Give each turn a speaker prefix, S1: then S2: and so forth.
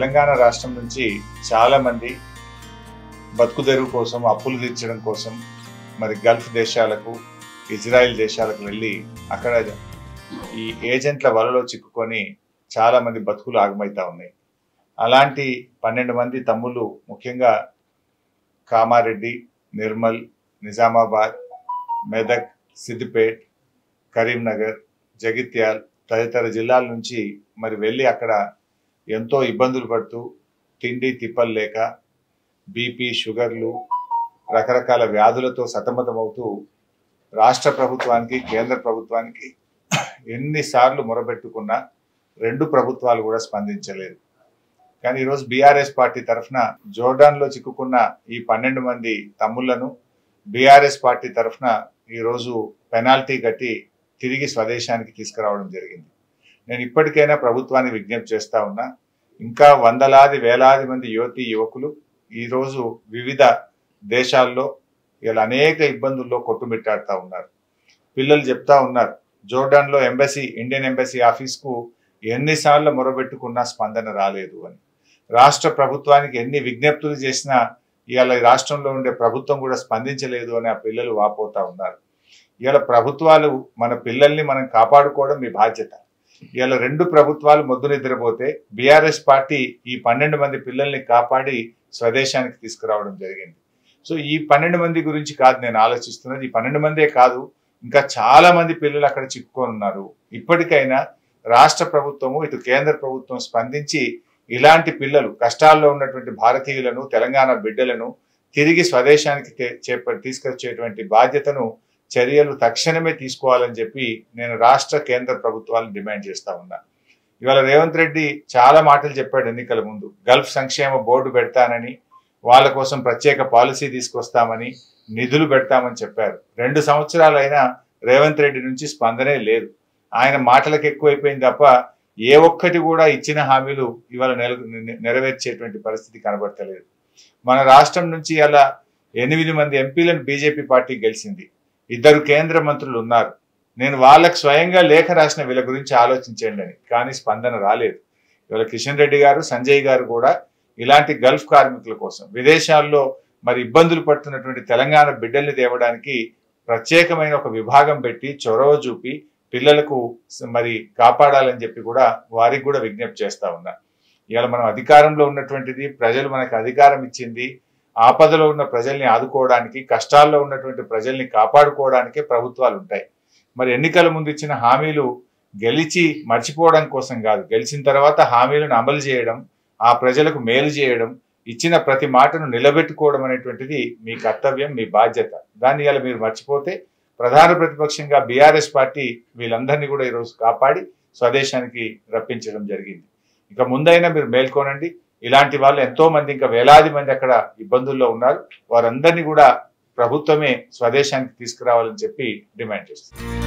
S1: తెలంగాణ రాష్ట్రం నుంచి చాలా మంది బతుకుదెరువు కోసం, అప్పులు తీర్చడం కోసం మరి గల్ఫ్ దేశాలకు, ఇజ్రాయెల్ దేశాలకు వెళ్ళి అక్కడ ఈ ఏజెంట్ల వలలో చిక్కుకొని చాలా మంది బతుకులు ఆగమైతా ఉన్నాయి. అలాంటి 12 మంది తమ్ముళ్ళు, ముఖ్యంగా కామారెడ్డి, నిర్మల్, నిజామాబాద్, మెదక్, సిద్దిపేట్, కరీంనగర్, జగిత్యాల్ తదితర జిల్లాల నుంచి మరి వెళ్ళి అక్కడ ఎంతో ఇబ్బందులు పడుతూ, తిండి తిప్పలు లేక, బీపీ, షుగర్లు, రకరకాల వ్యాధులతో సతమతమవుతూ రాష్ట్ర ప్రభుత్వానికి, కేంద్ర ప్రభుత్వానికి ఎన్నిసార్లు మొరబెట్టుకున్నా 2 ప్రభుత్వాలు కూడా స్పందించలేదు. కానీ ఈరోజు బీఆర్ఎస్ పార్టీ తరఫున జోర్డాన్లో చిక్కుకున్న ఈ 12 మంది తమ్ముళ్లను బీఆర్ఎస్ పార్టీ తరఫున ఈరోజు పెనాల్టీ కట్టి తిరిగి స్వదేశానికి తీసుకురావడం జరిగింది. నేను ఇప్పటికైనా ప్రభుత్వాన్ని విజ్ఞప్తి చేస్తా ఉన్నా, ఇంకా వందలాది వేలాది మంది యువతీ యువకులు ఈరోజు వివిధ దేశాల్లో ఇలా అనేక ఇబ్బందుల్లో కొట్టుమిట్టాడుతూ ఉన్నారు. పిల్లలు చెప్తా ఉన్నారు, జోర్డాన్లో ఎంబసీ, ఇండియన్ ఎంబసీ ఆఫీస్కు ఎన్నిసార్లు మొరబెట్టుకున్నా స్పందన రాలేదు అని. రాష్ట్ర ప్రభుత్వానికి ఎన్ని విజ్ఞప్తులు చేసినా ఇవాళ రాష్ట్రంలో ఉండే ప్రభుత్వం కూడా స్పందించలేదు అని ఆ పిల్లలు వాపోతా ఉన్నారు. ఇవాళ ప్రభుత్వాలు, మన పిల్లల్ని మనం కాపాడుకోవడం మీ బాధ్యత. ఇవాళ 2 ప్రభుత్వాలు మొద్దు నిద్రపోతే బీఆర్ఎస్ పార్టీ ఈ 12 మంది పిల్లల్ని కాపాడి స్వదేశానికి తీసుకురావడం జరిగింది. సో ఈ 12 మంది గురించి కాదు నేను ఆలోచిస్తున్నది, ఈ 12 మందే కాదు, ఇంకా చాలా మంది పిల్లలు అక్కడ చిక్కుకొని ఉన్నారు. ఇప్పటికైనా రాష్ట్ర ప్రభుత్వము, ఇటు కేంద్ర ప్రభుత్వం స్పందించి ఇలాంటి పిల్లలు, కష్టాల్లో ఉన్నటువంటి భారతీయులను, తెలంగాణ బిడ్డలను తిరిగి స్వదేశానికి తీసుకొచ్చేటువంటి బాధ్యతను, చర్యలు తక్షణమే తీసుకోవాలని చెప్పి నేను రాష్ట్ర కేంద్ర ప్రభుత్వాలను డిమాండ్ చేస్తా ఉన్నా. ఇవాళ రేవంత్ రెడ్డి చాలా మాటలు చెప్పాడు ఎన్నికల ముందు. గల్ఫ్ సంక్షేమ బోర్డు పెడతానని, వాళ్ళ కోసం ప్రత్యేక పాలసీ తీసుకొస్తామని, నిధులు పెడతామని చెప్పారు. 2 సంవత్సరాలైనా రేవంత్ రెడ్డి నుంచి స్పందనే లేదు. ఆయన మాటలకు ఎక్కువైపోయింది తప్ప ఏ ఒక్కటి కూడా ఇచ్చిన హామీలు ఇవాళ నెరవేర్చేటువంటి పరిస్థితి కనబడతలేదు. మన రాష్ట్రం నుంచి అలా 8 మంది ఎంపీలను బీజేపీ పార్టీ గెలిచింది. 2 కేంద్ర మంత్రులు ఉన్నారు. నేను వాళ్ళకు స్వయంగా లేఖ రాసిన వీళ్ళ గురించి ఆలోచించండి అని, కానీ స్పందన రాలేదు. ఇవాళ కిషన్ రెడ్డి గారు, సంజయ్ గారు కూడా ఇలాంటి గల్ఫ్ కార్మికుల కోసం, విదేశాల్లో మరి ఇబ్బందులు పడుతున్నటువంటి తెలంగాణ బిడ్డల్ని తేవడానికి ప్రత్యేకమైన ఒక విభాగం పెట్టి చొరవ చూపి పిల్లలకు మరి కాపాడాలని చెప్పి కూడా వారికి కూడా విజ్ఞప్తి చేస్తా ఉన్నా. ఇవాళ మనం అధికారంలో ఉన్నటువంటిది, ప్రజలు మనకు అధికారం ఇచ్చింది, ఆపదలో ఉన్న ప్రజల్ని ఆదుకోవడానికి, కష్టాల్లో ఉన్నటువంటి ప్రజల్ని కాపాడుకోవడానికే ప్రభుత్వాలు ఉంటాయి. మరి ఎన్నికల ముందు ఇచ్చిన హామీలు గెలిచి మర్చిపోవడం కోసం కాదు, గెలిచిన తర్వాత హామీలను అమలు చేయడం, ఆ ప్రజలకు మేలు చేయడం, ఇచ్చిన ప్రతి మాటను నిలబెట్టుకోవడం అనేటువంటిది మీ కర్తవ్యం, మీ బాధ్యత. దాన్ని ఇలా మీరు మర్చిపోతే ప్రధాన ప్రతిపక్షంగా బీఆర్ఎస్ పార్టీ వీళ్ళందరినీ కూడా ఈరోజు కాపాడి స్వదేశానికి రప్పించడం జరిగింది. ఇక ముందైనా మీరు మేల్కోనండి. ఇలాంటి వాళ్ళు ఎంతో మంది, ఇంకా వేలాది మంది అక్కడ ఇబ్బందుల్లో ఉన్నారు. వారందరినీ కూడా ప్రభుత్వమే స్వదేశానికి తీసుకురావాలని చెప్పి డిమాండ్ చేస్తుంది.